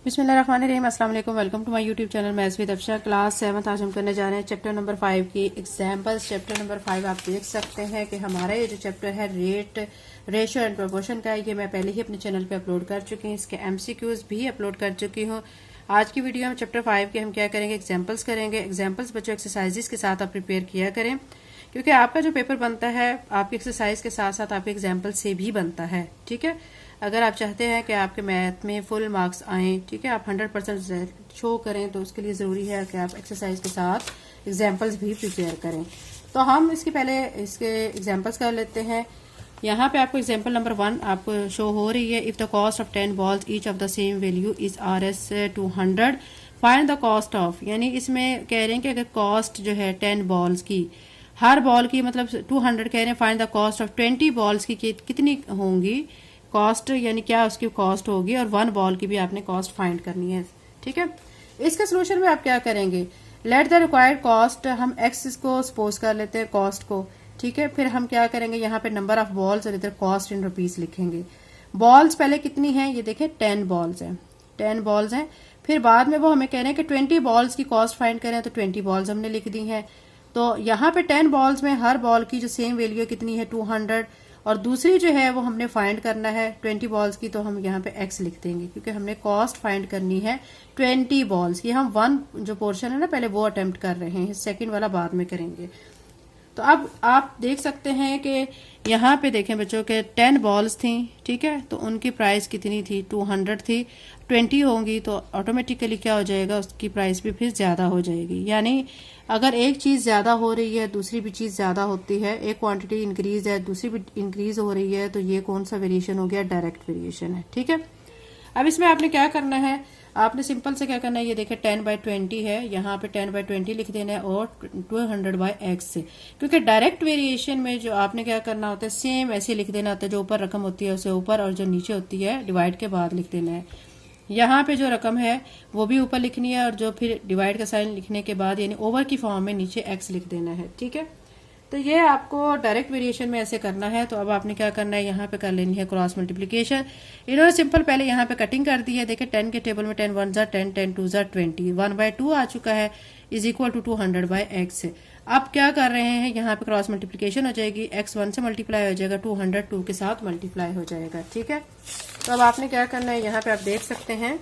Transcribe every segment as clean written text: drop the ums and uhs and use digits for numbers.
बिस्मिल्लाहिर्रहमानिर्रहीम। अस्सलाम वालेकुम। Welcome to my YouTube channel maths with Afsha. Class 7 आज हम करने जा रहे हैं चैप्टर नंबर 5 की एग्जांपल्स। चैप्टर नंबर 5 आप देख सकते हैं कि हमारा ये जो चैप्टर है रेशियो एंड प्रोपोर्शन का है, ये मैं पहले ही अपने चैनल पे अपलोड कर चुकी हूँ। इसके MCQs भी अपलोड कर चुकी हूँ। आज की वीडियो में चैप्टर 5 के हम क्या करेंगे, एग्जाम्पल्स करेंगे। एग्जाम्पल्स बच्चों एक्सरसाइजेस के साथ आप प्रिपेयर किया करें, क्योंकि आपका जो पेपर बनता है आपकी एक्सरसाइज के साथ साथ आपके एग्जाम्पल से भी बनता है। ठीक है, अगर आप चाहते हैं कि आपके मैथ में फुल मार्क्स आए, ठीक है, आप 100% शो करें, तो उसके लिए ज़रूरी है कि आप एक्सरसाइज के साथ एग्जाम्पल्स भी प्रिपेयर करें। तो हम इसके पहले इसके एग्जाम्पल्स कर लेते हैं। यहाँ पे आपको एग्जाम्पल नंबर 1 आपको शो हो रही है। If the cost of 10 balls each of the same value is RS 200 find the cost of. यानी इसमें कह रहे हैं कि अगर कॉस्ट जो है 10 बॉल्स की, हर बॉल की मतलब 200 कह रहे हैं, find the cost of 20 balls की कितनी होंगी कॉस्ट, यानी क्या उसकी कॉस्ट होगी, और 1 बॉल की भी आपने कॉस्ट फाइंड करनी है। ठीक है, इसके सोल्यूशन में आप क्या करेंगे, लेट द रिक्वायर्ड कॉस्ट, हम एक्स को सपोज कर लेते हैं कॉस्ट को। ठीक है, फिर हम क्या करेंगे, यहाँ पे नंबर ऑफ बॉल्स और इधर कॉस्ट इन रुपीस लिखेंगे। बॉल्स पहले कितनी है, ये देखें 10 बॉल्स हैं, 10 बॉल्स हैं। फिर बाद में वो हमें कह रहे हैं कि 20 बॉल्स की कॉस्ट फाइंड करें, तो 20 बॉल्स हमने लिख दी है। तो यहाँ पे 10 बॉल्स में हर बॉल की जो सेम वैल्यू कितनी है 200, और दूसरी जो है वो हमने फाइंड करना है 20 बॉल्स की, तो हम यहाँ पे x लिख देंगे, क्योंकि हमने कॉस्ट फाइंड करनी है 20 बॉल्स की। हम 1 जो पोर्शन है ना पहले वो अटेम्प्ट कर रहे हैं, सेकंड वाला बाद में करेंगे। तो अब आप देख सकते हैं कि यहाँ पे देखें बच्चों के 10 बॉल्स थी, ठीक है, तो उनकी प्राइस कितनी थी 200 थी। 20 होंगी तो ऑटोमेटिकली क्या हो जाएगा, उसकी प्राइस भी फिर ज्यादा हो जाएगी। यानी अगर एक चीज ज्यादा हो रही है दूसरी भी चीज ज्यादा होती है, एक क्वांटिटी इंक्रीज है दूसरी भी इंक्रीज हो रही है, तो ये कौन सा वेरिएशन हो गया, डायरेक्ट वेरिएशन है। ठीक है, अब इसमें आपने क्या करना है, आपने सिंपल से क्या करना है, ये देखें 10/20 है, यहाँ पे 10/20 लिख देना है और 200/x से, क्योंकि डायरेक्ट वेरिएशन में जो आपने क्या करना होता है सेम ऐसे लिख देना होता है, जो ऊपर रकम होती है उसे ऊपर और जो नीचे होती है डिवाइड के बाद लिख देना है। यहाँ पे जो रकम है वो भी ऊपर लिखनी है, और जो फिर डिवाइड का साइन लिखने के बाद यानी ओवर की फॉर्म में नीचे x लिख देना है। ठीक है, तो ये आपको डायरेक्ट वेरिएशन में ऐसे करना है। तो अब आपने क्या करना है, यहाँ पे कर लेनी है क्रॉस मल्टीप्लिकेशन। इन्होंने सिंपल पहले यहाँ पे कटिंग कर दी है। देखिए 10 के टेबल में 10 1 ज़ा 10, 10 2 ज़ा 20, 1/2 आ चुका है, इज इक्वल टू 200/x। अब क्या कर रहे हैं, यहाँ पे क्रॉस मल्टीप्लिकेशन हो जाएगी, x 1 से मल्टीप्लाई हो जाएगा, 200 2 के साथ मल्टीप्लाई हो जाएगा। ठीक है, तो अब आपने क्या करना है, यहाँ पे आप देख सकते हैं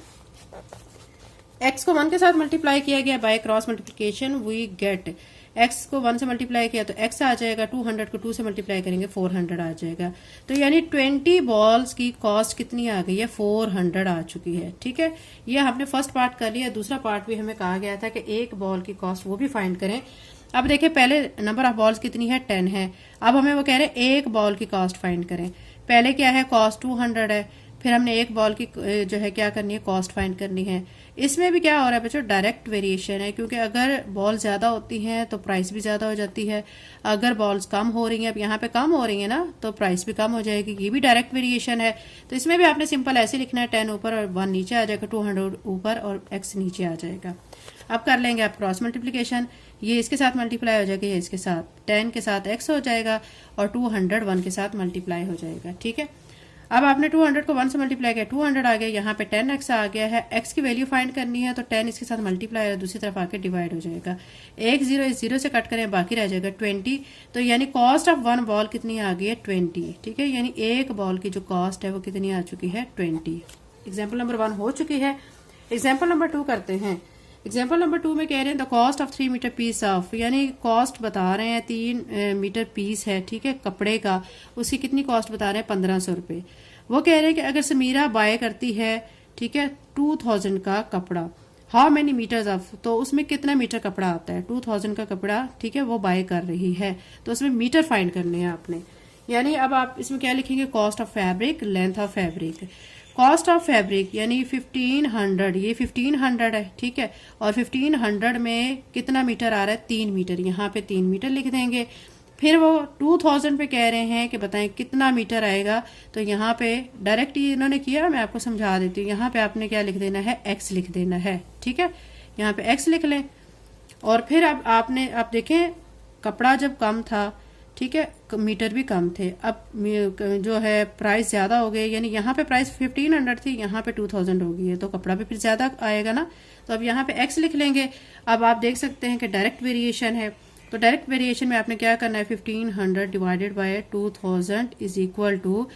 x को 1 के साथ मल्टीप्लाई किया गया by cross multiplication, we get x को 1 से मल्टीप्लाई किया तो x आ जाएगा, 200 को 2 से मल्टीप्लाई करेंगे 400 आ जाएगा। तो यानी 20 बॉल्स की कॉस्ट कितनी आ गई है, 400 आ चुकी है। ठीक है, ये हमने फर्स्ट पार्ट कर लिया। दूसरा पार्ट भी हमें कहा गया था कि एक बॉल की कॉस्ट वो भी फाइंड करें। अब देखिए पहले नंबर ऑफ बॉल्स कितनी है, 10 है। अब हमें वो कह रहे हैं एक बॉल की कॉस्ट फाइंड करें। पहले क्या है, कॉस्ट 200 है, फिर हमने एक बॉल की जो है क्या करनी है, कॉस्ट फाइंड करनी है। इसमें भी क्या हो रहा है बच्चों, डायरेक्ट वेरिएशन है, क्योंकि अगर बॉल ज्यादा होती हैं तो प्राइस भी ज्यादा हो जाती है, अगर बॉल्स कम हो रही हैं, अब यहाँ पे कम हो रही है ना, तो प्राइस भी कम हो जाएगी। ये भी डायरेक्ट वेरिएशन है। तो इसमें भी आपने सिंपल ऐसे लिखना है, 10 ऊपर और 1 नीचे आ जाएगा, 200 ऊपर और x नीचे आ जाएगा। अब कर लेंगे आप क्रॉस मल्टीप्लिकेशन, ये इसके साथ मल्टीप्लाई हो जाएगा, ये इसके साथ 10 के साथ x हो जाएगा और 200 1 के साथ मल्टीप्लाई हो जाएगा। ठीक है, अब आपने 200 को 1 से मल्टीप्लाई किया, 200 आ गया, यहाँ पे 10x आ गया है। x की वैल्यू फाइंड करनी है, तो 10 इसके साथ मल्टीप्लाई है, दूसरी तरफ आके डिवाइड हो जाएगा। एक 0 इस 0 से कट करें, बाकी रह जाएगा 20। तो यानी कॉस्ट ऑफ 1 बॉल कितनी आ गई है, 20। ठीक है, यानी एक बॉल की जो कॉस्ट है वो कितनी आ चुकी है, 20। एग्जाम्पल नंबर 1 हो चुकी है। एग्जाम्पल नंबर 2 करते हैं। एग्जाम्पल नंबर 2 में कह रहे हैं the cost of 3 metre piece of, यानी कॉस्ट बता रहे हैं 3 मीटर पीस है, ठीक है, कपड़े का, उसकी कितनी कॉस्ट बता रहे हैं, 1500 रुपए। वो कह रहे हैं कि अगर समीरा बाय करती है, ठीक है, 2000 का कपड़ा, हाउ मेनी मीटर्स ऑफ, तो उसमें कितना मीटर कपड़ा आता है, 2000 का कपड़ा, ठीक है, वो बाय कर रही है, तो उसमें मीटर फाइंड करने हैं आपने। यानी अब आप इसमें क्या लिखेंगे, cost of fabric, length of fabric. Cost of fabric यानी 1500, ये 1500 है, ठीक है, और 1500 में कितना मीटर आ रहा है, 3 मीटर, यहाँ पे 3 मीटर लिख देंगे। फिर वो 2000 पे कह रहे हैं कि बताएं कितना मीटर आएगा, तो यहाँ पे डायरेक्ट ये इन्होंने किया, मैं आपको समझा देती हूँ। यहाँ पे आपने क्या लिख देना है, x लिख देना है। ठीक है, यहाँ पे x लिख लें, और फिर अब आपने आप देखें कपड़ा जब कम था ठीक है, मीटर भी कम थे। अब जो है प्राइस ज़्यादा हो गए, यानी यहाँ पे प्राइस 1500 थी, यहाँ पे 2000 हो गई है, तो कपड़ा भी फिर ज़्यादा आएगा ना। तो अब यहाँ पे एक्स लिख लेंगे। अब आप देख सकते हैं कि डायरेक्ट वेरिएशन है, तो डायरेक्ट वेरिएशन में आपने क्या करना है, 1500 divided by 2000 is equal to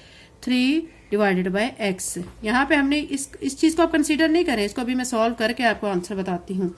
3 divided by X. यहाँ पे हमने इस चीज़ को आप कंसीडर नहीं करें, इसको अभी मैं सॉल्व करके आपको आंसर बताती हूँ।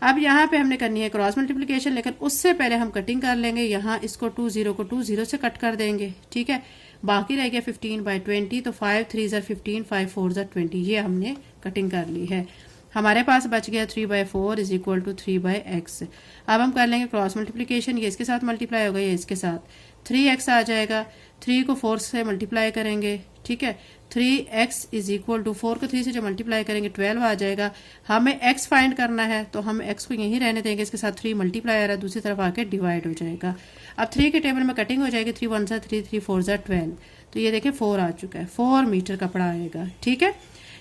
अब यहाँ पे हमने करनी है क्रॉस मल्टीप्लिकेशन, लेकिन उससे पहले हम कटिंग कर लेंगे। यहाँ इसको 20 को 20 से कट कर देंगे, ठीक है। बाकी रह गया 15/20, तो 5 3 ज़र 15, 5 4 ज़र 20, ये हमने कटिंग कर ली है। हमारे पास बच गया 3/4 इज इक्वल टू 3/x। अब हम कर लेंगे क्रॉस मल्टीप्लिकेशन, ये इसके साथ मल्टीप्लाई होगा, ये इसके साथ 3x आ जाएगा। 3 को 4 से मल्टीप्लाई करेंगे, ठीक है। 3x इज इक्वल टू 4 को 3 से जो मल्टीप्लाई करेंगे 12 आ जाएगा। हमें x फाइंड करना है, तो हम x को यहीं रहने देंगे, इसके साथ 3 मल्टीप्लाई आ रहा है, दूसरी तरफ आके डिवाइड हो जाएगा। अब 3 के टेबल में कटिंग हो जाएगी, 3 1 ज़ा 3, 3 4 ज़ा 12, तो ये देखिए 4 आ चुका है, 4 मीटर कपड़ा आएगा, ठीक है।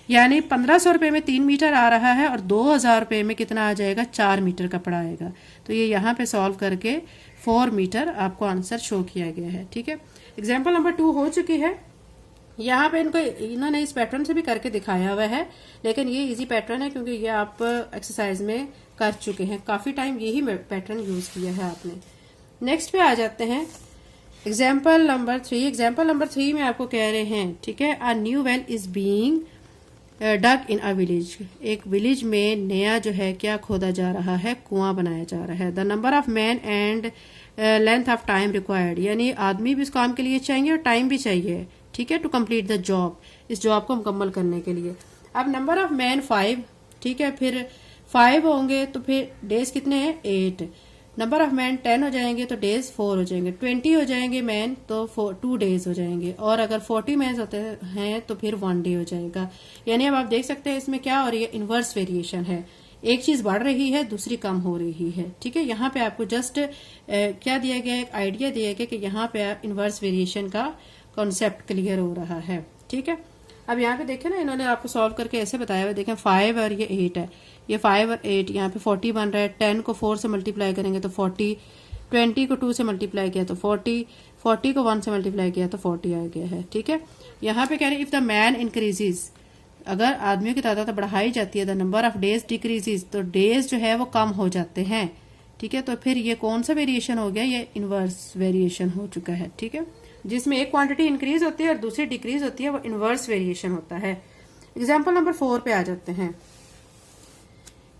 यानी 1500 रुपये में 3 मीटर आ रहा है, और 2000 रुपये में कितना आ जाएगा, 4 मीटर कपड़ा आएगा। तो ये यहाँ पे सॉल्व करके 4 मीटर आपको आंसर शो किया गया है, ठीक है। एग्जाम्पल नंबर 2 हो चुकी है। यहाँ पे इन्होंने इस पैटर्न से भी करके दिखाया हुआ है, लेकिन ये इजी पैटर्न है क्योंकि ये आप एक्सरसाइज में कर चुके हैं, काफी टाइम यही पैटर्न यूज किया है आपने। नेक्स्ट पे आ जाते हैं एग्जाम्पल नंबर 3। एग्जाम्पल नंबर 3 में आपको कह रहे हैं, ठीक है, a new well is being dug in a village. एक विलेज में नया जो है क्या खोदा जा रहा है, कुआं बनाया जा रहा है। The number of man and length of time required, यानी आदमी भी इस काम के लिए चाहिए और टाइम भी चाहिए, ठीक है, टू कंप्लीट द जॉब, इस जॉब को मुकम्मल करने के लिए। अब नंबर ऑफ मैन 5, ठीक है, फिर 5 होंगे तो फिर डेज कितने हैं, 8। नंबर ऑफ मैन 10 हो जाएंगे तो डेज 4 हो जाएंगे। 20 हो जाएंगे मैन तो 2 डेज हो जाएंगे, और अगर 40 मैन होते हैं तो फिर 1 डे हो जाएगा। यानी अब आप देख सकते हैं इसमें क्या हो रही है, इनवर्स वेरिएशन है, एक चीज बढ़ रही है दूसरी कम हो रही है, ठीक है। यहाँ पे आपको जस्ट क्या दिया गया, एक आइडिया दिया गया कि यहाँ पे इनवर्स वेरिएशन का कॉन्सेप्ट क्लियर हो रहा है, ठीक है। अब यहाँ पे देखें ना, इन्होंने आपको सॉल्व करके ऐसे बताया हुआ, देखें 5 और ये 8 है, ये 5 और 8, यहाँ पे 40 बन रहा है। 10 को 4 से मल्टीप्लाई करेंगे तो 40, 20 को 2 से मल्टीप्लाई किया तो 40, 40 को 1 से मल्टीप्लाई किया तो 40 आ गया है, ठीक है। यहाँ पे कह रहे हैं इफ द मैन इंक्रीजेज, अगर आदमियों की तादाद बढ़ाई जाती है, the number of days decreases, तो डेज जो है वो कम हो जाते हैं, ठीक है। तो फिर ये कौन सा वेरिएशन हो गया, ये इनवर्स वेरिएशन हो चुका है, ठीक है। जिसमें एक क्वांटिटी इंक्रीज होती है और दूसरी डिक्रीज होती है, वो इनवर्स वेरिएशन होता है। एग्जाम्पल नंबर 4 पे आ जाते हैं।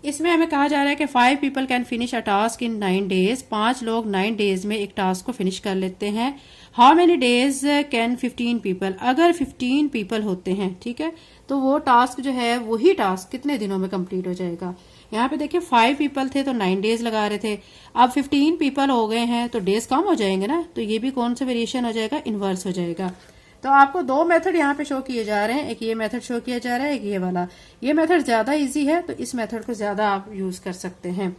इसमें हमें कहा जा रहा है कि 5 people can finish a task in 9 days, 5 लोग 9 डेज में एक टास्क को फिनिश कर लेते हैं। How many days can 15 people, अगर 15 पीपल होते हैं, ठीक है, तो वो टास्क जो है वही टास्क कितने दिनों में कंप्लीट हो जाएगा। यहाँ पे देखिए 5 पीपल थे तो 9 डेज लगा रहे थे, अब 15 पीपल हो गए हैं तो डेज कम हो जाएंगे ना, तो ये भी कौन सा वेरिएशन हो जाएगा, इनवर्स हो जाएगा। तो आपको 2 मेथड यहाँ पे शो किए जा रहे हैं, एक ये मेथड शो किया जा रहा है, एक ये वाला। ये मेथड ज्यादा इजी है तो इस मेथड को ज्यादा आप यूज कर सकते हैं।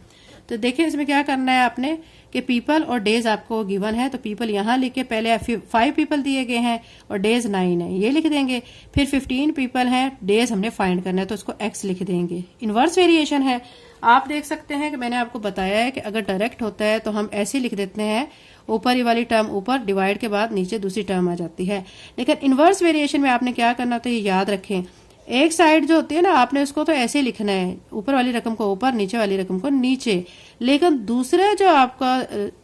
तो देखिए इसमें क्या करना है आपने कि पीपल और डेज आपको गिवन है, तो पीपल यहाँ लिख के पहले 5 पीपल दिए गए हैं और डेज 9 है, ये लिख देंगे। फिर 15 पीपल हैं, डेज हमने फाइंड करना है तो उसको x लिख देंगे। इनवर्स वेरिएशन है, आप देख सकते हैं कि मैंने आपको बताया है कि अगर डायरेक्ट होता है तो हम ऐसे लिख देते हैं, ऊपर ये वाली टर्म ऊपर, डिवाइड के बाद नीचे दूसरी टर्म आ जाती है। लेकिन इनवर्स वेरिएशन में आपने क्या करना होता है, ये याद रखें, एक साइड जो होती है ना, आपने उसको तो ऐसे लिखना है, ऊपर वाली रकम को ऊपर, नीचे वाली रकम को नीचे। लेकिन दूसरे जो आपका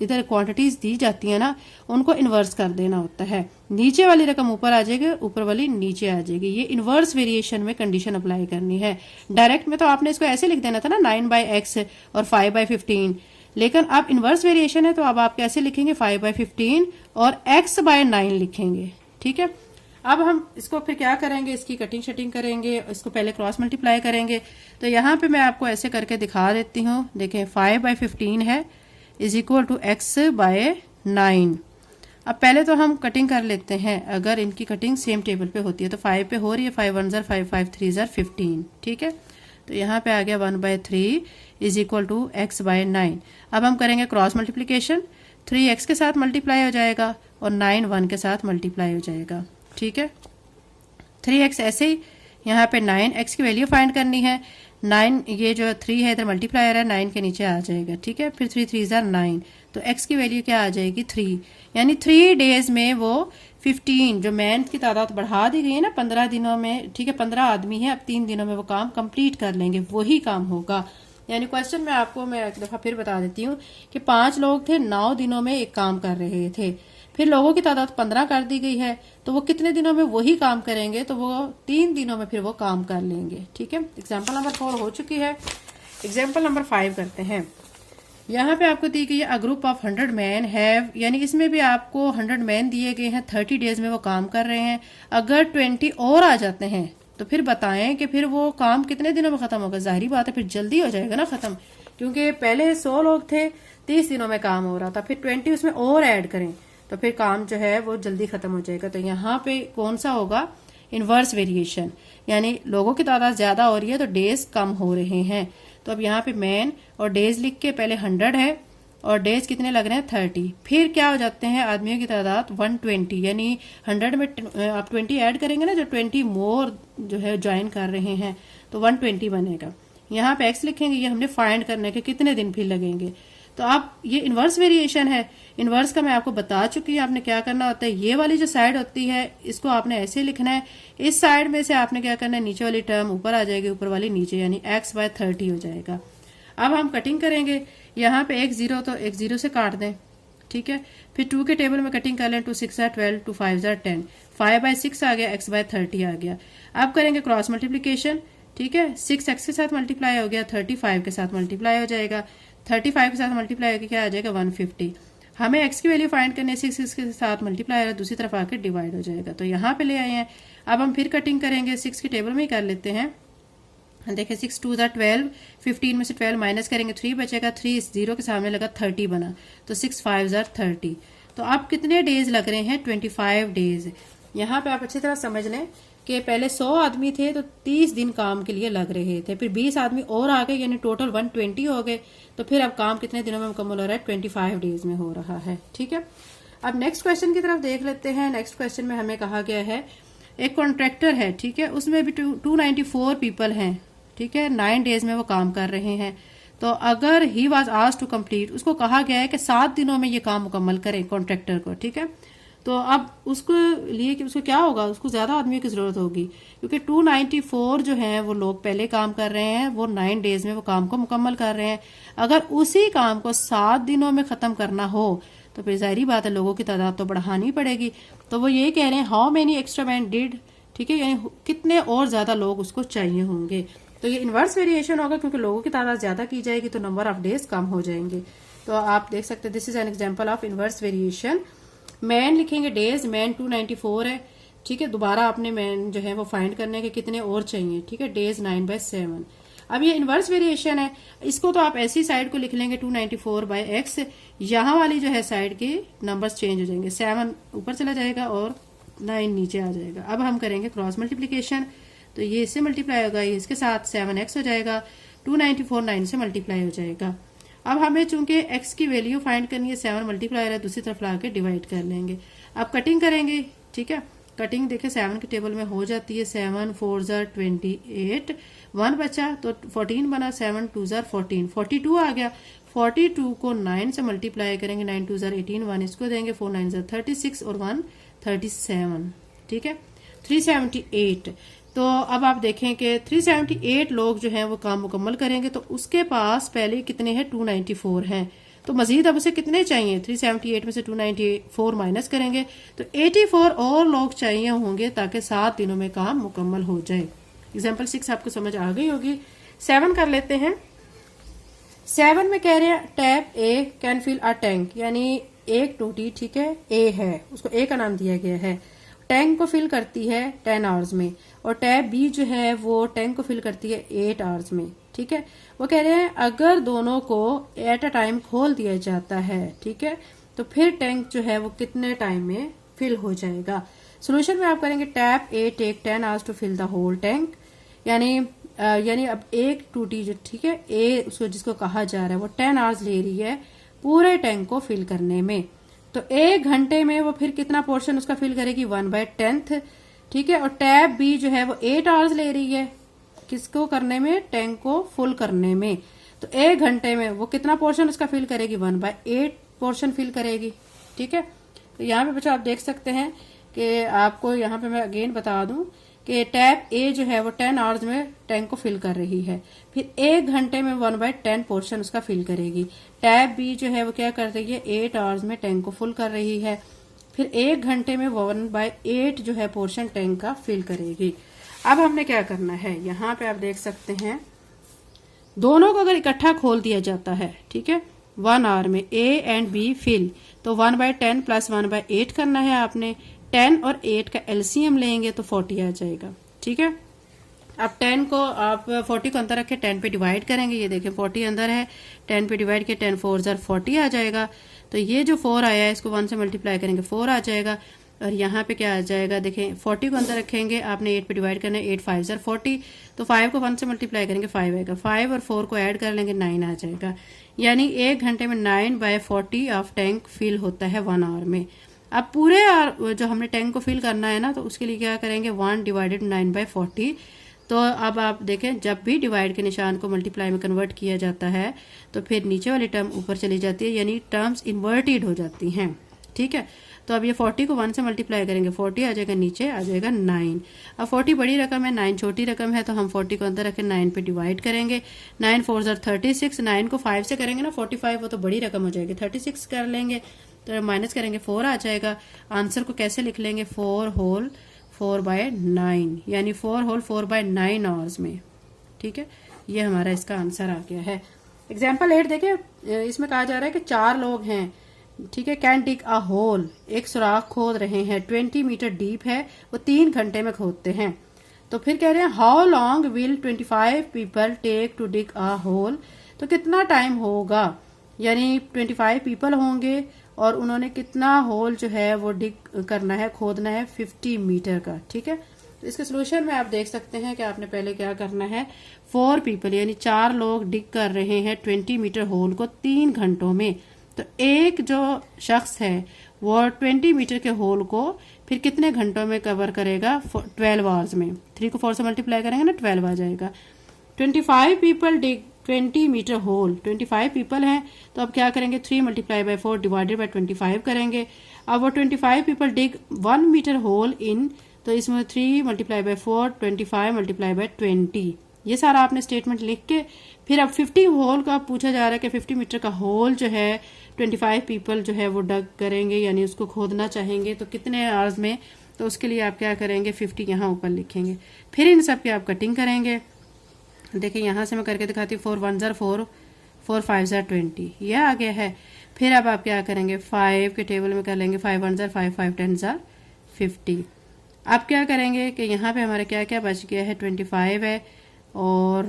इधर क्वांटिटीज दी जाती है ना, उनको इन्वर्स कर देना होता है। नीचे वाली रकम ऊपर आ जाएगी, ऊपर वाली नीचे आ जाएगी। ये इन्वर्स वेरिएशन में कंडीशन अप्लाई करनी है। डायरेक्ट में तो आपने इसको ऐसे लिख देना था ना, 9/x और 5/15, लेकिन अब इन्वर्स वेरिएशन है तो अब आप कैसे लिखेंगे, 5/15 और x/9 लिखेंगे, ठीक है। अब हम इसको फिर क्या करेंगे, इसकी कटिंग शटिंग करेंगे, इसको पहले क्रॉस मल्टीप्लाई करेंगे। तो यहाँ पे मैं आपको ऐसे करके दिखा देती हूँ, देखें 5/15 है इज इक्वल टू x/9। अब पहले तो हम कटिंग कर लेते हैं, अगर इनकी कटिंग सेम टेबल पे होती है तो 5 पे हो रही है, 5 1 ज़र 5, 5 3 ज़र 15, ठीक है। तो यहाँ पे आ गया 1/3 इज इक्वल टू x/9। अब हम करेंगे क्रॉस मल्टीप्लीकेशन, 3x के साथ मल्टीप्लाई हो जाएगा और 9 1 के साथ मल्टीप्लाई हो जाएगा, ठीक है। 3x ऐसे ही, यहाँ पे 9x की वैल्यू फाइंड करनी है। 9 ये जो 3 है इधर मल्टीप्लायर है, 9 के नीचे आ जाएगा, ठीक है। फिर 3 3 ज़र 9, तो x की वैल्यू क्या आ जाएगी 3, यानी 3 डेज में वो 15, जो मैन की तादाद बढ़ा दी गई है ना 15 दिनों में, ठीक है 15 आदमी है, अब 3 दिनों में वो काम कंप्लीट कर लेंगे, वही काम होगा। यानी क्वेश्चन में आपको मैं एक दफा फिर बता देती हूँ कि 5 लोग थे, 9 दिनों में एक काम कर रहे थे, फिर लोगों की तादाद 15 कर दी गई है, तो वो कितने दिनों में वही काम करेंगे, तो वो 3 दिनों में फिर वो काम कर लेंगे। ठीक है, एग्जाम्पल नंबर 4 हो चुकी है। एग्जाम्पल नंबर 5 करते हैं। यहाँ पे आपको दी गई है a group of 100 man have, यानी इसमें भी आपको 100 मैन दिए गए हैं, 30 डेज में वो काम कर रहे हैं। अगर 20 और आ जाते हैं तो फिर बताएं कि फिर वो काम कितने दिनों में खत्म होगा। जाहिर बात है फिर जल्दी हो जाएगा ना खत्म, क्योंकि पहले 100 लोग थे, 30 दिनों में काम हो रहा था, फिर 20 उसमें और ऐड करें तो फिर काम जो है वो जल्दी खत्म हो जाएगा। तो यहाँ पे कौन सा होगा, इनवर्स वेरिएशन, यानी लोगों की तादाद ज्यादा हो रही है तो डेज कम हो रहे हैं। तो अब यहाँ पे मैन और डेज लिख के पहले 100 है और डेज कितने लग रहे हैं 30, फिर क्या हो जाते हैं आदमियों की तादाद 120, यानी 100 में आप 20 ऐड करेंगे ना, जो 20 मोर जो है ज्वाइन कर रहे हैं तो 120 बनेगा। यहाँ पे एक्स लिखेंगे, ये हमने फाइंड करने के कितने दिन फिर लगेंगे। तो आप ये इनवर्स वेरिएशन है, इनवर्स का मैं आपको बता चुकी हूँ आपने क्या करना होता है। ये वाली जो साइड होती है इसको आपने ऐसे लिखना है, इस साइड में से आपने क्या करना है, नीचे वाली टर्म ऊपर आ जाएगी, ऊपर वाली नीचे, यानी x/30 हो जाएगा। अब हम कटिंग करेंगे, यहाँ पे एक 0 तो एक 0 से काट दें, ठीक है। फिर 2 के टेबल में कटिंग कर लें, 2 6 12, 2 5 10, 5/6 आ गया, x/30 आ गया। अब करेंगे क्रॉस मल्टीप्लीकेशन, ठीक है, 6 x के साथ मल्टीप्लाई हो गया, 35 के साथ मल्टीप्लाई हो जाएगा, 35 के साथ मल्टीप्लाई होकर क्या आ जाएगा 150। हमें x की वैल्यू फाइंड करने, 6 के साथ मल्टीप्लाई हो रहा है, दूसरी तरफ आकर डिवाइड हो जाएगा, तो यहाँ पे ले आए हैं। अब हम फिर कटिंग करेंगे, 6 के टेबल में ही कर लेते हैं। देखिए 6 2 12, 15 में से 12 माइनस करेंगे 3 बचेगा, 3 0 के सामने लगा 30 बना, तो 6 5 30। तो अब कितने डेज लग रहे हैं, 25 डेज। यहाँ पे आप अच्छी तरह समझ लें कि पहले 100 आदमी थे तो 30 दिन काम के लिए लग रहे थे, फिर 20 आदमी और आ गए, यानी टोटल 120 हो गए। तो फिर अब काम कितने दिनों में मुकम्मल हो रहा है, 25 डेज में हो रहा है। ठीक है, अब नेक्स्ट क्वेश्चन की तरफ देख लेते हैं। नेक्स्ट क्वेश्चन में हमें कहा गया है एक कॉन्ट्रैक्टर है, ठीक है, उसमें भी 294 पीपल हैं, ठीक है, 9 डेज में वो काम कर रहे हैं। तो अगर he was asked to complete, उसको कहा गया है कि 7 दिनों में ये काम मुकम्मल करें कॉन्ट्रैक्टर को, ठीक है। तो अब उसको लिए कि उसको क्या होगा, उसको ज्यादा आदमियों की जरूरत होगी, क्योंकि 294 जो हैं वो लोग पहले काम कर रहे हैं, वो 9 डेज में वो काम को मुकम्मल कर रहे हैं। अगर उसी काम को 7 दिनों में खत्म करना हो तो फिर जाहिर बात है लोगों की तादाद तो बढ़ानी पड़ेगी। तो वो ये कह रहे हैं how many extra man did, ठीक है, यानी कितने और ज्यादा लोग उसको चाहिए होंगे। तो ये इनवर्स वेरिएशन होगा, क्योंकि लोगों की तादाद ज्यादा की जाएगी तो नंबर ऑफ डेज कम हो जाएंगे। तो आप देख सकते हैं this is an example of inverse variation. Man लिखेंगे डेज, मैन 294 है, ठीक है, दोबारा आपने मैन जो है वो फाइंड करने के कितने और चाहिए, ठीक है, डेज 9/7। अब ये इनवर्स वेरिएशन है, इसको तो आप ऐसी साइड को लिख लेंगे 294/x, यहाँ वाली जो है साइड के नंबर्स चेंज हो जाएंगे, 7 ऊपर चला जाएगा और 9 नीचे आ जाएगा। अब हम करेंगे क्रॉस मल्टीप्लीकेशन, तो ये इससे मल्टीप्लाई होगा, ये इसके साथ 7x हो जाएगा, 294 9 से मल्टीप्लाई हो जाएगा। अब हमें चूंकि x की वैल्यू फाइंड करनी है, 7 मल्टीप्लाई है, दूसरी तरफ ला के डिवाइड कर लेंगे। अब कटिंग करेंगे, ठीक है, कटिंग देखे 7 के टेबल में हो जाती है, 7 4 28, 1 बचा तो 14 बना, 7 2 14, 42 आ गया। 42 को 9 से मल्टीप्लाई करेंगे, 9 2 18, 1 इसको देंगे, 4 9 36 और 1 37, ठीक है, 378। तो अब आप देखें कि 378 लोग जो हैं वो काम मुकम्मल करेंगे, तो उसके पास पहले कितने हैं, 294 हैं, तो मजीद अब उसे कितने चाहिए, 378 में से 294 माइनस करेंगे तो 84 और लोग चाहिए होंगे ताकि 7 दिनों में काम मुकम्मल हो जाए। एग्जाम्पल 6 आपको समझ आ गई होगी। 7 कर लेते हैं। 7 में कह रहे हैं tap A can fill a tank, यानी एक टूटी, ठीक है, ए है, उसको ए का नाम दिया गया है, टैंक को फिल करती है 10 आवर्स में, और टैप बी जो है वो टैंक को फिल करती है 8 आवर्स में, ठीक है। वो कह रहे हैं अगर दोनों को एट अ टाइम खोल दिया जाता है, ठीक है, तो फिर टैंक जो है वो कितने टाइम में फिल हो जाएगा। सोल्यूशन में आप करेंगे tap A take 10 hours to fill the whole tank, यानी अब एक टूटी जो, ठीक है, ए उसको जिसको कहा जा रहा है वो 10 आवर्स ले रही है पूरे टैंक को फिल करने में, तो 1 घंटे में वो फिर कितना पोर्शन उसका फिल करेगी, 1/10, ठीक है। और टैप बी जो है वो 8 आवर्स ले रही है किसको करने में, टैंक को फुल करने में, तो 1 घंटे में वो कितना पोर्शन उसका फिल करेगी, 1/8 पोर्शन फिल करेगी। ठीक है, तो यहाँ पे बच्चों आप देख सकते हैं कि आपको यहाँ पे मैं अगेन बता दूं कि टैप ए जो है वो 10 आवर्स में टैंक को फिल कर रही है, फिर 1 घंटे में 1/10 पोर्शन उसका फिल करेगी। टैप बी जो है वो क्या कर रही है, 8 आवर्स में टैंक को फुल कर रही है, फिर 1 घंटे में 1/8 जो है पोर्शन टैंक का फिल करेगी। अब हमने क्या करना है, यहाँ पे आप देख सकते हैं दोनों को अगर इकट्ठा खोल दिया जाता है, ठीक है, 1 आवर में ए एंड बी फिल, तो 1/10 प्लस 1/8 करना है आपने। 10 और 8 का एलसीएम लेंगे तो 40 आ जाएगा। ठीक है, अब 10 को आप 40 को अंदर रखे 10 पे डिवाइड करेंगे, ये देखें 40 अंदर है, 10 पे डिवाइड किया 10 4 जार 40 आ जाएगा। तो ये जो 4 आया है इसको 1 से मल्टीप्लाई करेंगे 4 आ जाएगा, और यहाँ पे क्या आ जाएगा देखें 40 को अंदर रखेंगे, आपने 8 पे डिवाइड करना है, 8 5 जार 40, तो 5 को 1 से मल्टीप्लाई करेंगे 5 आएगा, 5 और 4 को ऐड कर लेंगे 9 आ जाएगा। यानी 1 घंटे में 9/40 ऑफ टैंक फिल होता है 1 आवर में। अब पूरे जो हमने टैंक को फिल करना है ना, तो उसके लिए क्या करेंगे 1 डिवाइडेड 9/40। तो अब आप देखें जब भी डिवाइड के निशान को मल्टीप्लाई में कन्वर्ट किया जाता है तो फिर नीचे वाली टर्म ऊपर चली जाती है, यानी टर्म्स इन्वर्टेड हो जाती हैं। ठीक है, तो अब ये 40 को 1 से मल्टीप्लाई करेंगे 40 आ जाएगा, नीचे आ जाएगा 9। अब 40 बड़ी रकम है, 9 छोटी रकम है, तो हम 40 को अंदर रखें 9 पे डिवाइड करेंगे, 9 4 जार 36, 9 को 5 से करेंगे ना 45, वो तो बड़ी रकम हो जाएगी, 36 कर लेंगे तो माइनस करेंगे 4 आ जाएगा। आंसर को कैसे लिख लेंगे, 4 होल 4/9, यानी 4 होल 4/9 आवर्स में। ठीक है, ये हमारा इसका आंसर आ गया है। एग्जाम्पल 8 देखिए, इसमें कहा जा रहा है कि 4 लोग हैं, ठीक है, कैन डिग अ होल, एक सुराख खोद रहे हैं, 20 मीटर डीप है, वो 3 घंटे में खोदते हैं। तो फिर कह रहे हैं how long will 25 people take to dig a hole, तो कितना टाइम होगा, यानी 25 पीपल होंगे और उन्होंने कितना होल जो है वो डिग करना है, खोदना है 50 मीटर का। ठीक है, तो इसके सोल्यूशन में आप देख सकते हैं कि आपने पहले क्या करना है, 4 पीपल यानी 4 लोग डिग कर रहे हैं 20 मीटर होल को 3 घंटों में, तो एक जो शख्स है वो 20 मीटर के होल को फिर कितने घंटों में कवर करेगा, 12 आवर्स में। 3 को 4 से मल्टीप्लाई करेंगे ना 12 आ जाएगा। 25 पीपल डिग 20 मीटर होल, 25 पीपल हैं, तो अब क्या करेंगे 3 मल्टीप्लाई बाय 4 डिवाइडेड बाय 25 करेंगे। अब वो 25 पीपल डिग 1 मीटर होल इन, तो इसमें 3 मल्टीप्लाई बाय 4 25 मल्टीप्लाई बाय 20, ये सारा आपने स्टेटमेंट लिख के फिर अब 50 होल का पूछा जा रहा है कि 50 मीटर का होल जो है 25 पीपल जो है वो डग करेंगे, यानी उसको खोदना चाहेंगे तो कितने आवर्स में, तो उसके लिए आप क्या करेंगे 50 यहाँ ऊपर लिखेंगे, फिर इन सब की आप कटिंग करेंगे। देखिए यहाँ से मैं करके दिखाती हूँ, 4 1 जार 4, 4 5 जार 20, ये आ गया है। फिर अब आप क्या करेंगे 5 के टेबल में कर लेंगे, 5 1 जार 5, 5 10 जार 50। अब क्या करेंगे कि यहाँ पे हमारा क्या क्या बच गया है, 25 है, और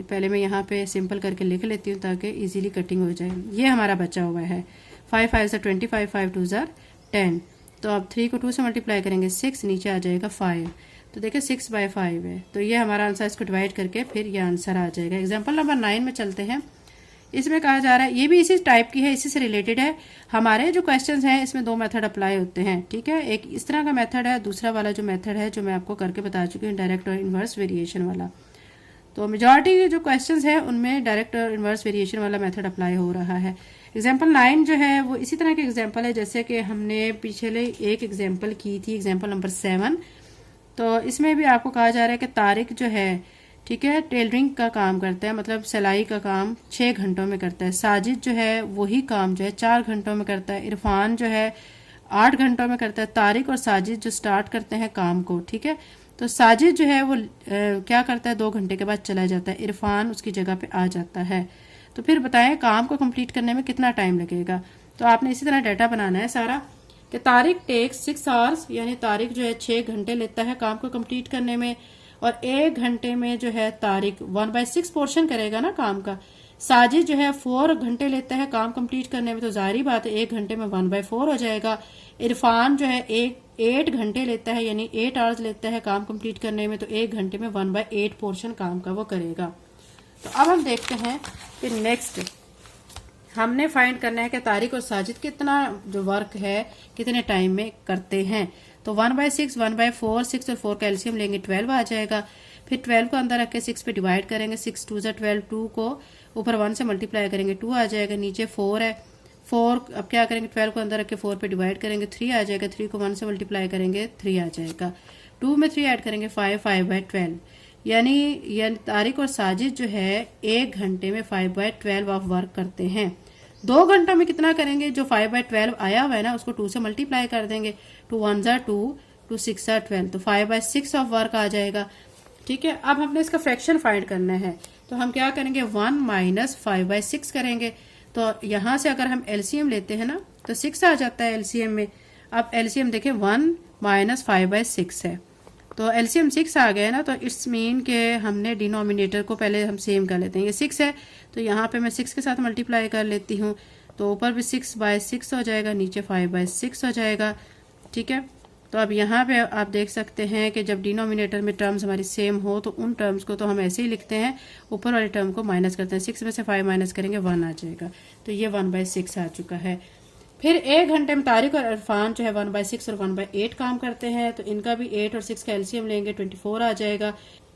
पहले मैं यहाँ पे सिंपल करके लिख लेती हूँ ताकि इजीली कटिंग हो जाए। ये हमारा बचा हुआ है 5 5 जार 25, 5 2 जार 10, तो अब 3 को 2 से मल्टीप्लाई करेंगे 6, नीचे आ जाएगा 5, तो देखिए 6/5 है, तो ये हमारा आंसर, इसको डिवाइड करके फिर ये आंसर आ जाएगा। एग्जाम्पल नंबर 9 में चलते हैं। इसमें कहा जा रहा है, ये भी इसी टाइप की है, इसी से रिलेटेड है। हमारे जो क्वेश्चंस हैं इसमें 2 मेथड अप्लाई होते हैं। ठीक है, एक इस तरह का मेथड है, दूसरा वाला जो मेथड है जो मैं आपको करके बता चुकी हूँ डायरेक्ट और इनवर्स वेरिएशन वाला। तो मेजॉरिटी जो क्वेश्चंस हैं उनमें डायरेक्ट और इनवर्स वेरिएशन वाला मेथड अप्लाई हो रहा है। एग्जाम्पल 9 जो है वो इसी तरह के एग्जाम्पल है जैसे कि हमने पिछले एक एग्जाम्पल की थी, एग्जाम्पल नंबर 7। तो इसमें भी आपको कहा जा रहा है कि तारिक जो है, ठीक है, टेलरिंग का काम करता है, मतलब सिलाई का काम 6 घंटों में करता है। साजिद जो है वही काम जो है 4 घंटों में करता है। इरफान जो है 8 घंटों में करता है। तारिक और साजिद जो स्टार्ट करते हैं काम को, ठीक है, तो साजिद जो है वो क्या करता है 2 घंटे के बाद चला जाता है, इरफान उसकी जगह पे आ जाता है। तो फिर बताएं काम को कंप्लीट करने में कितना टाइम लगेगा। तो आपने इसी तरह डाटा बनाना है सारा कि तारिक टेक्स 6 आवर्स, यानी तारिक जो है 6 घंटे लेता है काम को कंप्लीट करने में, और 1 घंटे में जो है तारिक 1/6 पोर्शन करेगा ना काम का। साजिद जो है 4 घंटे लेता है काम कंप्लीट करने में, तो जाहिर बात है 1 घंटे में 1/4 हो जाएगा। इरफान जो है 8 घंटे लेता है, यानी 8 आवर्स लेता है काम कंप्लीट करने में, तो 1 घंटे में 1/8 पोर्शन काम का वो करेगा। तो अब हम देखते हैं कि नेक्स्ट हमने फाइंड करना है कि तारिक और साजिद कितना जो वर्क है कितने टाइम में करते हैं। तो 1/6, 1/4, 6 और 4 का एलसीएम लेंगे 12 आ जाएगा। फिर 12 को अंदर रख के 6 पे डिवाइड करेंगे, 6 2 जार 12, 2 को ऊपर 1 से मल्टीप्लाई करेंगे 2 आ जाएगा, नीचे 4 है, 4 अब क्या करेंगे 12 को अंदर रख के 4 पे डिवाइड करेंगे 3 आ जाएगा, 3 को 1 से मल्टीप्लाई करेंगे 3 आ जाएगा, 2 में 3 ऐड करेंगे 5/12 यानी तारिक और साजिद जो है 1 घंटे में 5/12 ऑफ वर्क करते हैं। 2 घंटों में कितना करेंगे, जो 5/12 आया हुआ है ना उसको 2 से मल्टीप्लाई कर देंगे, 2 1 2 2 6 12, तो 5/6 ऑफ वर्क आ जाएगा। ठीक है, अब हमने इसका फ्रैक्शन फाइंड करना है, तो हम क्या करेंगे 1 माइनस 5/6 करेंगे। तो यहां से अगर हम एलसीएम लेते हैं ना तो 6 आ जाता है एलसीएम में। अब एलसीएम देखें 1 माइनस 5/6 है, तो एलसीएम 6 आ गया ना, तो इट्स मीन के हमने डिनोमिनेटर को पहले हम सेम कर लेते हैं। ये 6 है तो यहाँ पे मैं 6 के साथ मल्टीप्लाई कर लेती हूँ, तो ऊपर भी 6/6 हो जाएगा, नीचे 5/6 हो जाएगा। ठीक है, तो अब यहाँ पे आप देख सकते हैं कि जब डिनोमिनेटर में टर्म्स हमारी सेम हो तो उन टर्म्स को तो हम ऐसे ही लिखते हैं, ऊपर वाले टर्म को माइनस करते हैं। 6 में से 5 माइनस करेंगे 1 आ जाएगा, तो ये 1/6 आ चुका है। फिर 1 घंटे में तारिक और इरफान जो है 1/6 और 1/8 काम करते हैं, तो इनका भी 8 और 6 का एलसीएम लेंगे 24 आ जाएगा।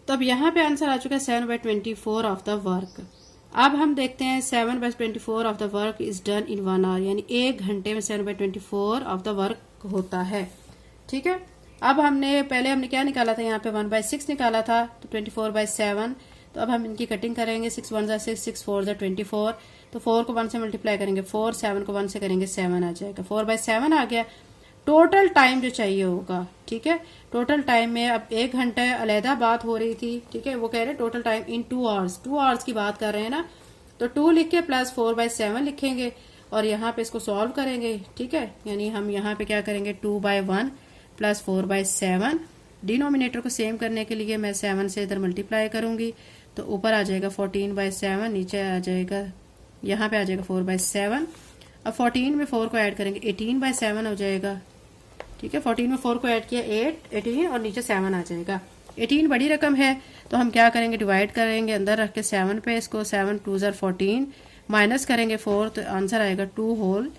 तो अब यहाँ पे आंसर आ चुका है 7/24 ऑफ द वर्क। अब हम देखते हैं 7/24 of the work is done in 1 hour, यानी 1 घंटे में 7/24 ऑफ द वर्क होता है। ठीक है, अब पहले हमने क्या निकाला था, यहाँ पे 1/6 निकाला था, तो 24/7। तो अब हम इनकी कटिंग करेंगे, 6 1 6 6 4 24, तो 4 को 1 से मल्टीप्लाई करेंगे 4, 7 को 1 से करेंगे 7 आ जाएगा, 4/7 आ गया। टोटल टाइम जो चाहिए होगा, ठीक है, टोटल टाइम में अब 1 घंटा अलहदा बात हो रही थी। ठीक है, वो कह रहे हैं total time in 2 hours, 2 hours की बात कर रहे हैं ना, तो 2 लिख के प्लस 4/7 लिखेंगे और यहाँ पे इसको सॉल्व करेंगे। ठीक है, यानी हम यहाँ पे क्या करेंगे 2/1 प्लस 4/7, डिनोमिनेटर को सेम करने के लिए मैं 7 से इधर मल्टीप्लाई करूंगी, तो ऊपर आ जाएगा 14/7, नीचे आ जाएगा यहाँ पे आ जाएगा 4/7। अब 14 में 4 को ऐड करेंगे 18/7 हो जाएगा। ठीक है, 14 में 4 को ऐड किया 18 और नीचे 7 आ जाएगा। 18 बड़ी रकम है तो हम क्या करेंगे डिवाइड करेंगे अंदर रख के 7 पे, इसको 7 2 14 माइनस करेंगे 4, तो आंसर आएगा 2 होल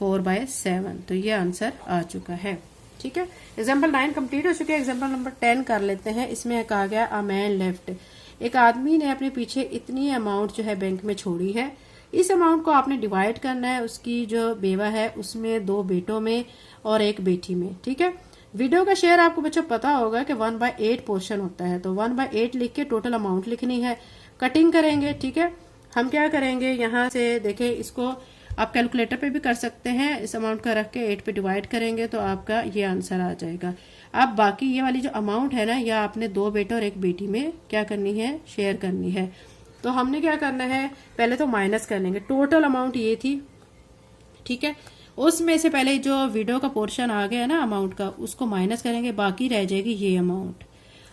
4/7। तो ये आंसर आ चुका है। ठीक है, एग्जाम्पल 9 कंप्लीट हो चुके हैं। एग्जाम्पल नंबर 10 कर लेते हैं। इसमें कहा गया अ मैन लेफ्ट, एक आदमी ने अपने पीछे इतनी अमाउंट जो है बैंक में छोड़ी है, इस अमाउंट को आपने डिवाइड करना है उसकी जो बेवा है उसमें, 2 बेटों में और 1 बेटी में। ठीक है, विडो का शेयर आपको बच्चों पता होगा कि 1/8 पोर्शन होता है, तो 1/8 लिख के टोटल अमाउंट लिखनी है, कटिंग करेंगे। ठीक है, हम क्या करेंगे यहाँ से देखें, इसको आप कैलकुलेटर पे भी कर सकते हैं, इस अमाउंट का रख के 8 पे डिवाइड करेंगे तो आपका ये आंसर आ जाएगा। अब बाकी ये वाली जो अमाउंट है ना, या आपने 2 बेटे और 1 बेटी में क्या करनी है, शेयर करनी है। तो हमने क्या करना है, पहले तो माइनस कर लेंगे, टोटल अमाउंट ये थी। ठीक है, उसमें से पहले जो विडो का पोर्शन आ गया ना अमाउंट का, उसको माइनस करेंगे, बाकी रह जाएगी ये अमाउंट।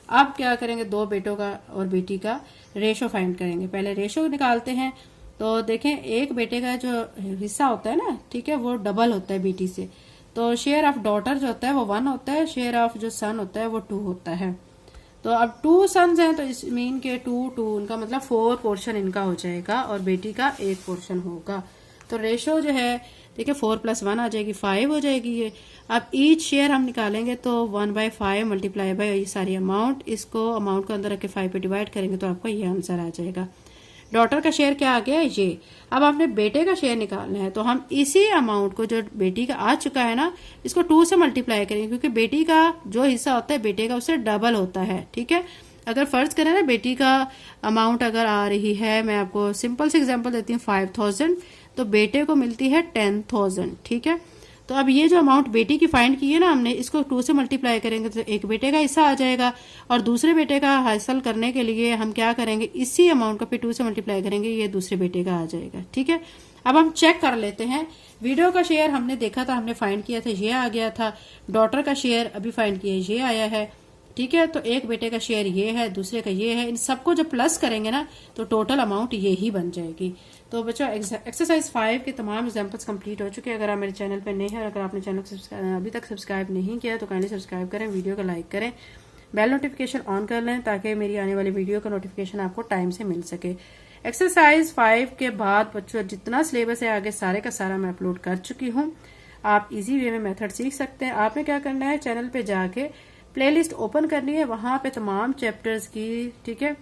अब क्या करेंगे 2 बेटों का और बेटी का रेशो फाइंड करेंगे। पहले रेशो निकालते हैं, तो देखें एक बेटे का जो हिस्सा होता है ना, ठीक है, वो डबल होता है बेटी से, तो शेयर ऑफ डॉटर जो होता है वो 1 होता है, शेयर ऑफ जो सन होता है वो 2 होता है। तो अब 2 सन्स हैं तो इस मीन के 2 उनका मतलब 4 पोर्शन इनका हो जाएगा और बेटी का 1 पोर्शन होगा। तो रेशो जो है देखिए 4 + 1 आ जाएगी, 5 हो जाएगी ये। अब ईच शेयर हम निकालेंगे तो 1/5 मल्टीप्लाई बाय ये सारी अमाउंट, इसको अमाउंट को अंदर रख के 5 पे डिवाइड करेंगे तो आपको ये आंसर आ जाएगा। डॉटर का शेयर क्या आ गया ये। अब आपने बेटे का शेयर निकालना है, तो हम इसी अमाउंट को जो बेटी का आ चुका है ना, इसको 2 से मल्टीप्लाई करेंगे, क्योंकि बेटी का जो हिस्सा होता है बेटे का उससे डबल होता है। ठीक है, अगर फर्ज करें ना बेटी का अमाउंट अगर आ रही है, मैं आपको सिंपल से एग्जांपल देती हूँ 5000, तो बेटे को मिलती है 10000। ठीक है, तो अब ये जो अमाउंट बेटी की फाइंड की है ना हमने, इसको 2 से मल्टीप्लाई करेंगे तो एक बेटे का हिस्सा आ जाएगा, और दूसरे बेटे का हासिल करने के लिए हम क्या करेंगे, इसी अमाउंट को फिर 2 से मल्टीप्लाई करेंगे, ये दूसरे बेटे का आ जाएगा। ठीक है, अब हम चेक कर लेते हैं। वीडियो का शेयर हमने देखा था, हमने फाइंड किया था, ये आ गया था। डॉटर का शेयर अभी फाइंड किया, ये आया है। ठीक है, तो एक बेटे का शेयर ये है, दूसरे का ये है, इन सबको जब प्लस करेंगे ना तो टोटल अमाउंट ये ही बन जाएगी। तो बच्चों एक्सरसाइज 5 के तमाम एग्जांपल्स कंप्लीट हो चुके हैं। अगर आप मेरे चैनल पर नए हैं और अगर आपने चैनल को अभी तक सब्सक्राइब नहीं किया तो काइंडली सब्सक्राइब करें, वीडियो को लाइक करें, बेल नोटिफिकेशन ऑन कर लें ताकि मेरी आने वाली वीडियो का नोटिफिकेशन आपको टाइम से मिल सके। एक्सरसाइज 5 के बाद बच्चों जितना सिलेबस है आगे सारे का सारा मैं अपलोड कर चुकी हूँ। आप इजी वे में मेथड सीख सकते हैं। आपने क्या करना है, चैनल पे जाके प्लेलिस्ट ओपन करनी है, वहां पे तमाम चैप्टर्स की, ठीक है,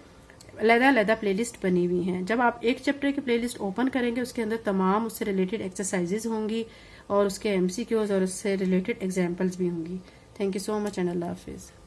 अलग-अलग प्लेलिस्ट बनी हुई हैं। जब आप एक चैप्टर की प्लेलिस्ट ओपन करेंगे उसके अंदर तमाम उससे रिलेटेड एक्सरसाइजेज होंगी और उसके MCQs और उससे रिलेटेड एग्जाम्पल्स भी होंगी। Thank you so much and अल्लाह हाफिज़।